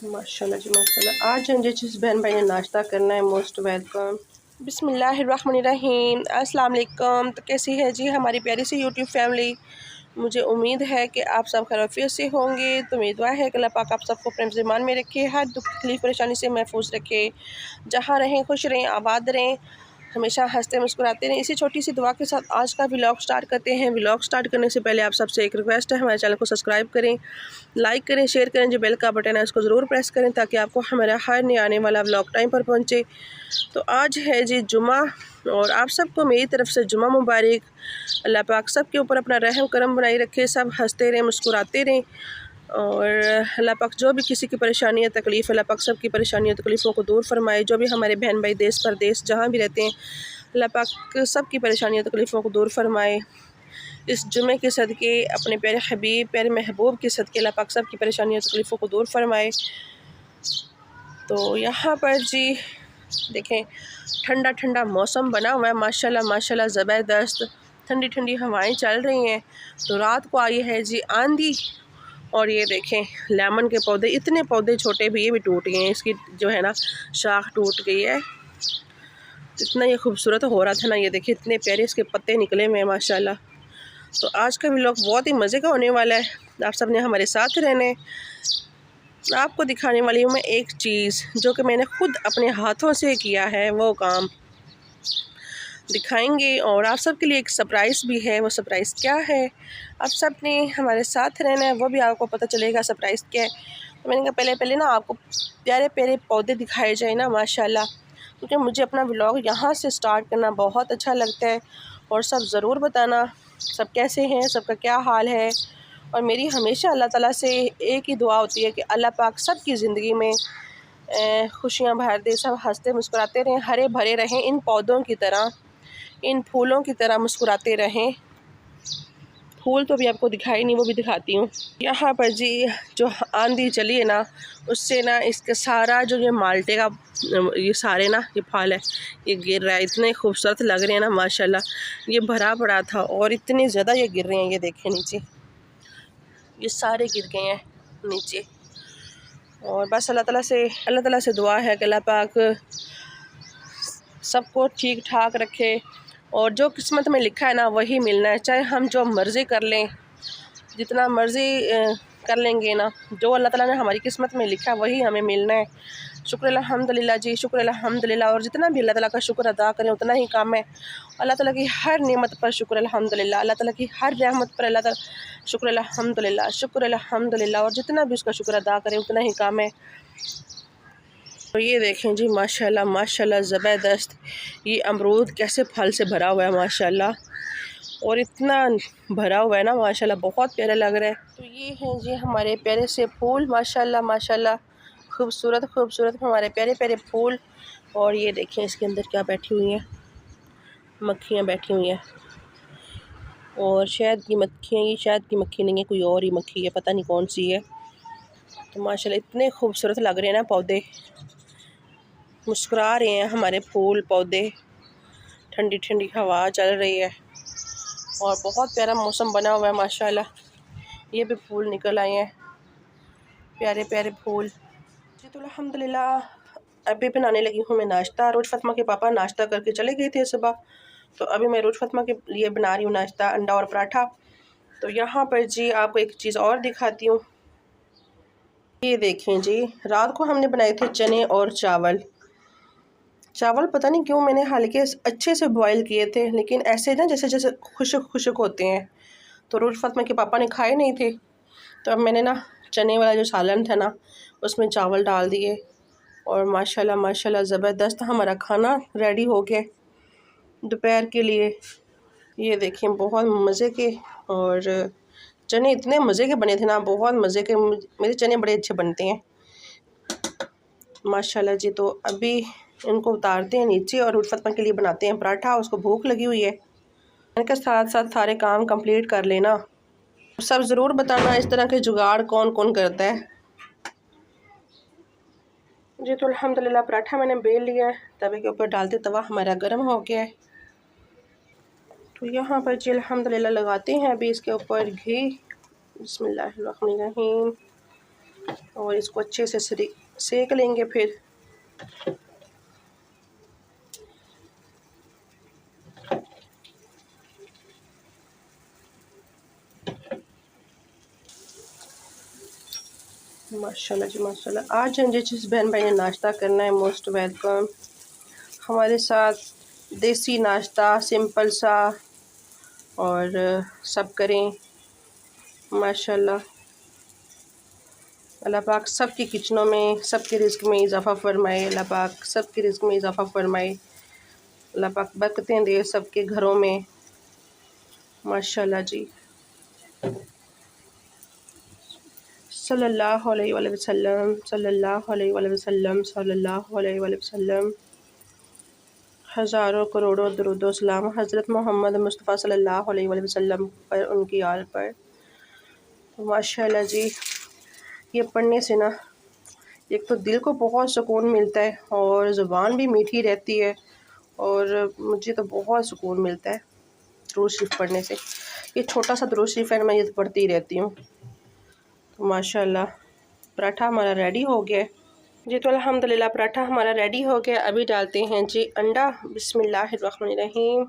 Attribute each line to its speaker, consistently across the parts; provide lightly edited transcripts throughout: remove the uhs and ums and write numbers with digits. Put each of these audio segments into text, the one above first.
Speaker 1: माशाल्लाह जी माशाल्लाह। आज जिस जिस बहन भाई ने नाश्ता करना है मोस्ट वेलकम। बिस्मिल्लाहिर्रहमानिर्रहीम। अस्सलाम वालेकुम। तो कैसी है जी हमारी प्यारी सी यूट्यूब फैमिली। मुझे उम्मीद है कि आप सब खैरियत से होंगे। तो मेरी दुआ है कि अल्लाह पाक आप सबको अपने ज़मान में रखे, हर दुख तकलीफ़ परेशानी से महफूज रखे। जहाँ रहें खुश रहें, आबाद रहें, हमेशा हंसते मुस्कुराते रहें। इसी छोटी सी दुआ के साथ आज का व्लॉग स्टार्ट करते हैं। व्लॉग स्टार्ट करने से पहले आप सबसे एक रिक्वेस्ट है, हमारे चैनल को सब्सक्राइब करें, लाइक करें, शेयर करें। जो बेल का बटन है उसको ज़रूर प्रेस करें ताकि आपको हमारा हर नया आने वाला व्लॉग टाइम पर पहुँचे। तो आज है जी जुमा और आप सबको मेरी तरफ से जुमा मुबारक। अल्लाह पाक सब के ऊपर अपना रहम करम बनाए रखे, सब हंसते रहें, मुस्कुराते रहें। और अल्लाह पाक जो भी किसी की परेशानी या तकलीफ़, अल्लाह पाक सब की परेशानी और तकलीफ़ों को दूर फरमाए। जो भी हमारे बहन भाई देश परदेश जहाँ भी रहते हैं, अल्लाह पाक सब की परेशानी और तकलीफ़ों को दूर फरमाए। इस जुमे के सदक़े अपने प्यारे हबीब, प्यारे महबूब के सदक़े अल्लाह पाक सब की परेशानी और तकलीफ़ों को दूर फरमाए। तो यहाँ पर जी देखें, ठंडा ठंडा मौसम बना हुआ है माशाल्लाह माशाल्लाह, ज़बरदस्त ठंडी ठंडी हवाएं चल रही हैं। तो रात को आई है जी आंधी और ये देखें लेमन के पौधे, इतने पौधे छोटे भी, ये भी टूट गए हैं। इसकी जो है ना शाख टूट गई है। इतना ये खूबसूरत हो रहा था ना, ये देखिए इतने प्यारे इसके पत्ते निकले हुए हैं माशाल्लाह। तो आज का व्लॉग बहुत ही मज़े का होने वाला है। आप सब ने हमारे साथ रहने। आपको दिखाने वाली हूँ मैं एक चीज़ जो कि मैंने खुद अपने हाथों से किया है, वो काम दिखाएंगे। और आप सब के लिए एक सरप्राइज़ भी है। वो सरप्राइज़ क्या है, आप सब ने हमारे साथ रहना है, वो भी आपको पता चलेगा सरप्राइज़ क्या है। तो मैंने कहा पहले पहले ना आपको प्यारे प्यारे पौधे दिखाए जाए ना माशाल्लाह, क्योंकि मुझे अपना व्लॉग यहाँ से स्टार्ट करना बहुत अच्छा लगता है। और सब ज़रूर बताना सब कैसे हैं, सबका क्या हाल है। और मेरी हमेशा अल्लाह ताला से एक ही दुआ होती है कि अल्लाह पाक सब की ज़िंदगी में खुशियाँ भर दे, सब हंसते मुस्कुराते रहें, हरे भरे रहें, इन पौधों की तरह, इन फूलों की तरह मुस्कुराते रहें। फूल तो अभी आपको दिखाई नहीं, वो भी दिखाती हूँ। यहाँ पर जी जो आंधी चली है ना, उससे ना इसका सारा जो ये माल्टे का ये सारे ना ये फल है, ये गिर रहा है। इतने खूबसूरत लग रहे हैं ना माशाल्लाह। ये भरा पड़ा था और इतने ज़्यादा ये गिर रहे हैं। ये देखें नीचे, ये सारे गिर गए हैं नीचे। और बस अल्लाह ताला से दुआ है कि अल्लाह पाक सबको ठीक ठाक रखे। और जो किस्मत में लिखा है ना वही मिलना है, चाहे हम जो मर्ज़ी कर लें, जितना मर्ज़ी कर लेंगे ना, जो अल्लाह ताला ने हमारी किस्मत में लिखा है वही हमें मिलना है। शुक्र अल्हम्दुलिल्लाह जी, शुक्र अल्हम्दुलिल्लाह। और जितना भी अल्लाह ताला का शुक्र अदा करें उतना ही कम है। अल्लाह ताला की हर नेमत पर शुक्र अल्हम्दुलिल्लाह, अल्लाह ताला की हर रहमत पर अल्लाह ताला शुक्र अल्हम्दुलिल्लाह, शुक्र अल्हम्दुलिल्लाह। और जितना भी उसका शुक्र अदा करें उतना ही कम है। तो ये देखें जी माशाल्लाह माशाल्लाह, ज़बरदस्त ये अमरूद कैसे फल से भरा हुआ है माशाल्लाह। और इतना भरा हुआ है ना माशाल्लाह, बहुत प्यारा लग रहा है। तो ये हैं जी हमारे प्यारे से फूल माशाल्लाह माशाल्लाह, खूबसूरत खूबसूरत हमारे प्यारे प्यारे फूल। और ये देखें इसके अंदर क्या बैठी हुई हैं, मक्खियाँ बैठी हुई हैं। और शहद की मक्खियाँ, ये शहद की मक्खी नहीं है, कोई और ही मक्खी है, पता नहीं कौन सी है। तो माशाल्लाह इतने खूबसूरत लग रहे हैं ना पौधे, मुस्कुरा रहे हैं हमारे फूल पौधे, ठंडी ठंडी हवा चल रही है और बहुत प्यारा मौसम बना हुआ है माशाल्लाह। ये भी फूल निकल आए हैं, प्यारे प्यारे फूल जी। तो अल्हम्दुलिल्लाह अभी बनाने लगी हूँ मैं नाश्ता। रोज़ फातिमा के पापा नाश्ता करके चले गए थे सुबह, तो अभी मैं रोज़ फातिमा के लिए बना रही हूँ नाश्ता, अंडा और पराठा। तो यहाँ पर जी आपको एक चीज़ और दिखाती हूँ। ये देखें जी, रात को हमने बनाए थे चने और चावल। चावल पता नहीं क्यों मैंने हल्के अच्छे से बॉयल किए थे, लेकिन ऐसे ना जैसे जैसे खुशक खुशक होते हैं। तो रोज़ फातिमा के पापा ने खाए नहीं थे, तो अब मैंने ना चने वाला जो सालन था ना उसमें चावल डाल दिए। और माशाल्लाह माशाल्लाह ज़बरदस्त हमारा खाना रेडी हो गया दोपहर के लिए। ये देखें बहुत मज़े के, और चने इतने मज़े के बने थे ना, बहुत मज़े के। मेरे चने बड़े अच्छे बनते हैं माशाल्लाह जी। तो अभी इनको उतारते हैं नीचे और फातिमा के लिए बनाते हैं पराठा। उसको भूख लगी हुई है, इनके साथ साथ सारे काम कंप्लीट कर लेना। सब ज़रूर बताना इस तरह के जुगाड़ कौन कौन करता है जी। तो अल्हम्दुलिल्लाह पराठा मैंने बेल लिया है, तवे के ऊपर डालते तवा हमारा गर्म हो गया है। तो यहाँ पर जी अल्हम्दुलिल्लाह लगाते हैं अभी इसके ऊपर घी। बिस्मिल्लाहिर्रहमानिर्रहीम। और इसको अच्छे से सेक लेंगे। फिर माशाल्लाह जी माशाल्लाह। आज जिस बहन भाई ने नाश्ता करना है मोस्ट वेलकम। हमारे साथ देसी नाश्ता सिंपल सा और सब करें माशाल्लाह। अल्लाह पाक सबके किचनों में, सबके रिज़्क में इजाफ़ा फ़रमाए। अल्लाह पाक सबके रिज़्क में इजाफ़ा फ़रमाए। अल्लाह पाक बरकतें दे सबके घरों में माशाल्लाह जी। सल्लल्लाहु अलैहि वसल्लम, सल्लल्लाहु अलैहि वसल्लम, सल्लल्लाहु अलैहि वसल्लम। हज़ारों करोड़ों दुरूद सलाम हज़रत मोहम्मद मुस्तफ़ा सल्लल्लाहु अलैहि वसल्लम पर, उनकी आल पर। माशाल्लाह जी, ये पढ़ने से ना एक तो दिल को बहुत सुकून मिलता है और ज़ुबान भी मीठी रहती है और मुझे तो बहुत सुकून मिलता है दुरूद शरीफ पढ़ने से। ये छोटा सा दुरूद शरीफ है, मैं ये पढ़ती रहती हूँ। तो माशाल्लाह पराठा हमारा रेडी हो गया है जी। तो अल्हम्दुलिल्लाह पराठा हमारा रेडी हो गया। अभी डालते हैं जी अंडा। बिस्मिल्लाहिर्रहमानिर्रहीम।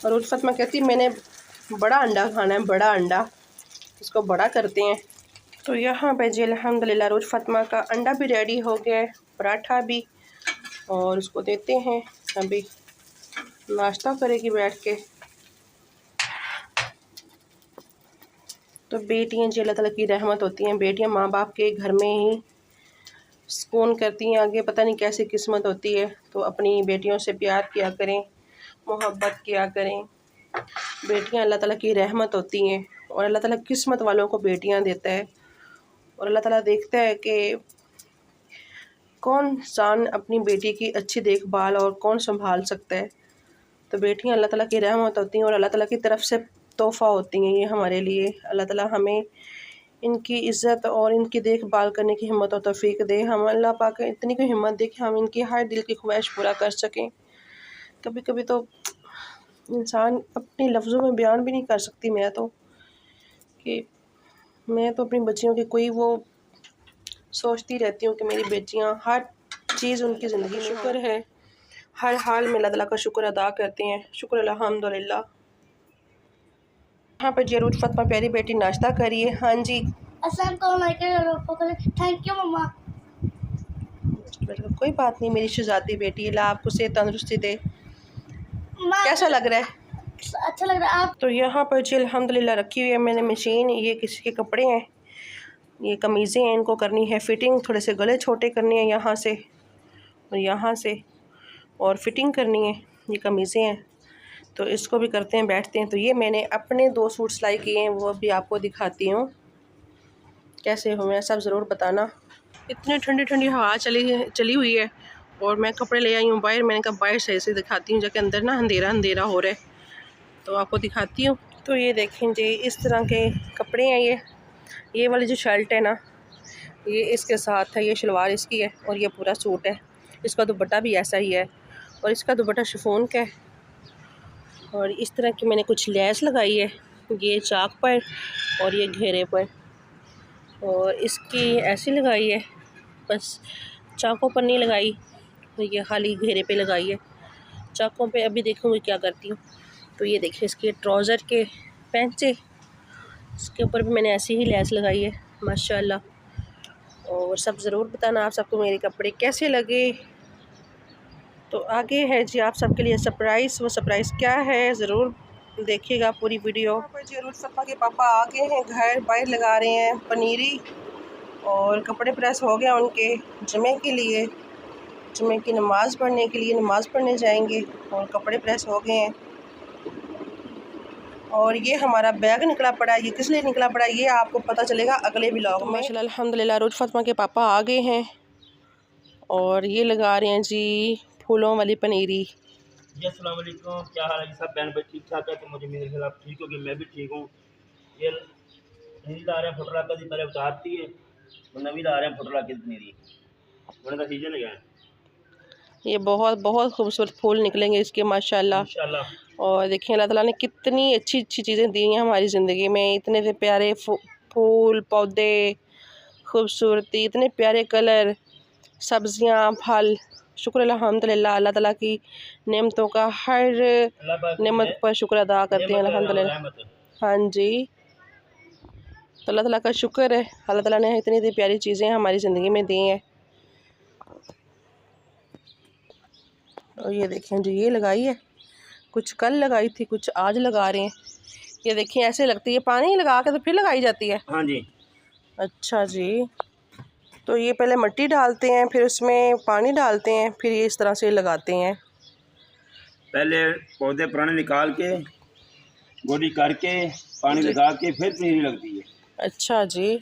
Speaker 1: और उस फ़ातिमा कहती मैंने बड़ा अंडा खाना है, बड़ा अंडा, इसको बड़ा करते हैं। तो यहाँ पे जी अल्हम्दुलिल्लाह रोज़ फ़ातिमा का अंडा भी रेडी हो गया है, पराठा भी, और उसको देते हैं। अभी नाश्ता करेगी बैठ के। तो बेटियाँ जी अल्लाह ताला की रहमत होती हैं। बेटियाँ माँ बाप के घर में ही सुकून करती हैं। आगे पता नहीं कैसी किस्मत होती है। तो अपनी बेटियों से प्यार किया करें, मोहब्बत किया करें। बेटियाँ अल्लाह ताला की रहमत होती हैं और अल्लाह ताला किस्मत वालों को बेटियाँ देता है। और अल्लाह ताला देखता है कि कौन इंसान अपनी बेटी की अच्छी देखभाल और कौन संभाल सकता है। तो बेटियाँ अल्लाह ताला की रहमत होती हैं और अल्लाह ताला की तरफ से तोहफ़ा होती हैं ये हमारे लिए। अल्लाह ताला हमें इनकी इज़्ज़त और इनकी देखभाल करने की हिम्मत और तौफ़ीक दे। हम अल्लाह पाक इतनी कोई हिम्मत दे कि हम इनकी हर दिल की ख्वाहिश पूरा कर सकें। कभी कभी तो इंसान अपने लफ्ज़ों में बयान भी नहीं कर सकती मैं तो, कि मैं तो अपनी बच्चियों की कोई वो सोचती रहती हूँ कि मेरी बेटियाँ हर चीज़ उनकी ज़िंदगी में शुक्र है, हर हाल में अल्लाह ताला का शुक्र अदा करते हैं। शुक्र अल्हम्दुलिल्लाह। यहाँ पर जरूर फ़ातिमा प्यारी बेटी नाश्ता करिए। हाँ जी
Speaker 2: थैंक यू मम्मा।
Speaker 1: कोई बात नहीं मेरी शहज़ादी बेटी, अल्लाह आपको सेहत तंदुरुस्ती दे। कैसा लग रहा है?
Speaker 2: अच्छा लग रहा है आप।
Speaker 1: तो यहाँ पर जी अल्हम्दुलिल्लाह रखी हुई है मैंने मशीन। ये किसी के कपड़े हैं, ये कमीज़ें हैं, इनको करनी है फ़िटिंग। थोड़े से गले छोटे करने हैं यहाँ से और यहाँ से, और फिटिंग करनी है। ये कमीज़ें हैं तो इसको भी करते हैं, बैठते हैं। तो ये मैंने अपने 2 सूट सिलाई किए हैं, वो अभी आपको दिखाती हूँ कैसे हुए, सब ज़रूर बताना। इतनी ठंडी ठंडी हवा चली हुई है और मैं कपड़े ले आई हूँ बाहर। मैंने कहा बाहर सही से दिखाती हूँ, जाके अंदर ना अंधेरा अंधेरा हो रहा है, तो आपको दिखाती हूँ। तो ये देखें जी, इस तरह के कपड़े हैं। ये वाली जो शर्ट है ना, ये इसके साथ है, ये शलवार इसकी है और ये पूरा सूट है। इसका दुपट्टा भी ऐसा ही है और इसका दुपट्टा शिफॉन का है। और इस तरह की मैंने कुछ लैस लगाई है, ये चाक पर और ये घेरे पर, और इसकी ऐसी लगाई है, बस चाकों पर नहीं लगाई, तो ये खाली घेरे पे लगाई है। चाकों पे अभी देखूँगी क्या करती हूँ। तो ये देखिए इसके ट्राउज़र के पैंचे, इसके ऊपर भी मैंने ऐसी ही लैस लगाई है माशाल्लाह। और सब ज़रूर बताना आप सबको मेरे कपड़े कैसे लगे। तो आगे है जी आप सबके लिए सरप्राइज़। वो सरप्राइज़ क्या है ज़रूर देखिएगा पूरी वीडियो। जरूर फ़ातिमा के पापा आ गए हैं घर, बाहर लगा रहे हैं पनीरी और कपड़े प्रेस हो गया उनके जुमे के लिए, जुमे की नमाज़ पढ़ने के लिए, नमाज़ पढ़ने जाएंगे और कपड़े प्रेस हो गए हैं। और ये हमारा बैग निकला पड़ा है, ये किस लिए निकला पड़ा है ये आपको पता चलेगा अगले व्लॉग में। माशाल्लाह अल्हम्दुलिल्लाह रोज़ फ़ातिमा के पापा आ गए हैं और ये लगा रहे हैं जी फूलों वाली पनीरी।
Speaker 3: जी अस्सलाम वालेकुम, क्या हाल है जी? सब बहन भाई ठीक ठाक है? तो मुझे मेरे ख्याल आप ठीक होगी, मैं भी ठीक हूँ। ये नहीं ला रहे हैं फुटरा का पहले उतारती है तो नवी ला रहे हैं फुटरा की पनीरी बड़े का सीजन है।
Speaker 1: ये बहुत बहुत खूबसूरत फूल निकलेंगे इसके माशाल्लाह।
Speaker 3: इंशाल्लाह
Speaker 1: और देखिए अल्लाह ताला ने कितनी अच्छी अच्छी चीज़ें दी हैं हमारी ज़िंदगी में, इतने से प्यारे फूल पौधे, खूबसूरती, इतने प्यारे कलर, सब्जियां, फल। शुक्र अल्हम्दुलिल्लाह, अल्लाह ताला की नेमतों का हर नेमत पर शुक्र अदा करते हैं अल्हम्दुलिल्लाह। हाँ जी, तो अल्लाह ताला का शुक्र है, अल्लाह ताला ने इतनी इतनी प्यारी चीज़ें हमारी ज़िंदगी में दी हैं। और ये देखें जी, ये लगाई है, कुछ कल लगाई थी, कुछ आज लगा रहे हैं। ये देखिए ऐसे लगती है, पानी लगा के तो फिर लगाई जाती है।
Speaker 3: हाँ जी।
Speaker 1: अच्छा जी, तो ये पहले मिट्टी डालते हैं, फिर उसमें पानी डालते हैं, फिर ये इस तरह से लगाते हैं।
Speaker 3: पहले पौधे पुराने निकाल के गोडी करके पानी लगा के फिर पनीरी लगती है।
Speaker 1: अच्छा जी,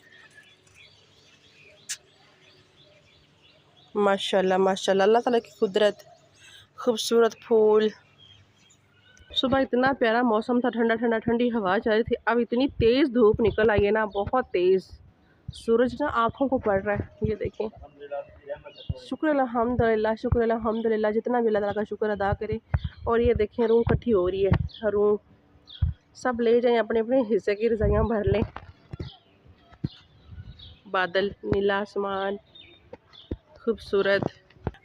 Speaker 1: माशाल्लाह माशाल्लाह, अल्लाह ताला की कुदरत। खूबसूरत फूल। सुबह इतना प्यारा मौसम था, ठंडा ठंडा ठंडी हवा चल रही थी, अब इतनी तेज़ धूप निकल आई है ना, बहुत तेज़। सूरज ना आँखों को पड़ रहा है, ये देखें। शुक्र अल्हम्दुलिल्लाह, शुक्र अल्हम्दुलिल्लाह, जितना भी अल्लाह ताला का शुक्र अदा करे। और ये देखें रूह इकट्ठी हो रही है, रूह सब ले जाएं, अपने अपने हिस्से की रज़ाइयाँ भर लें। बादल, नीला आसमान, खूबसूरत।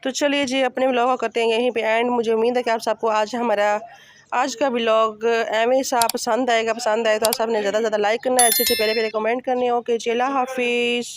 Speaker 1: तो चलिए जी, अपने व्लॉग को करते हैं यहीं पे एंड। मुझे उम्मीद है कि आप सबको आज का व्लॉग हमेशा पसंद आएगा। पसंद आए तो आप सबने ज़्यादा से ज़्यादा लाइक करना है, अच्छे अच्छे प्यारे प्यारे कमेंट करने। ओके जी, अल्लाह हाफिज़।